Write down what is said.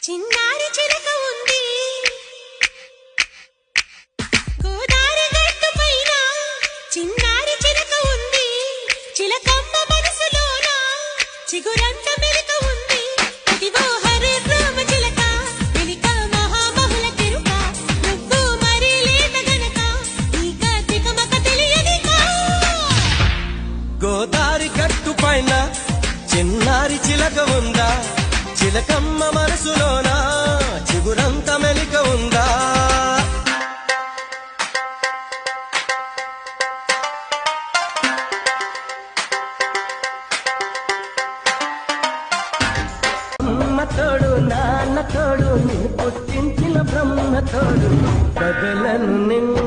చిన్నారి చిలక ఉంది గోదారి గట్టు పైన, చిన్నారి చిలక ఉంది చిలకమ్మ మనసులోన, చిగురంత మెలిక ఉంది. అదిగో హరే రామ చిలక మెలిక మహాబహుళ కెరుక, నువ్వు మరి లేత గనక నీక తికమక తెలియనిక. గోదారి గట్టు పైన చిన్నారి చిలక ఉందా, చిలకమ్మ మనసులోన చిగురంత మెలిక ఉందా. తోడు నాన్న తోడు, నీ పుట్టించిన బ్రహ్మ తోడు, కదలను నిన్ను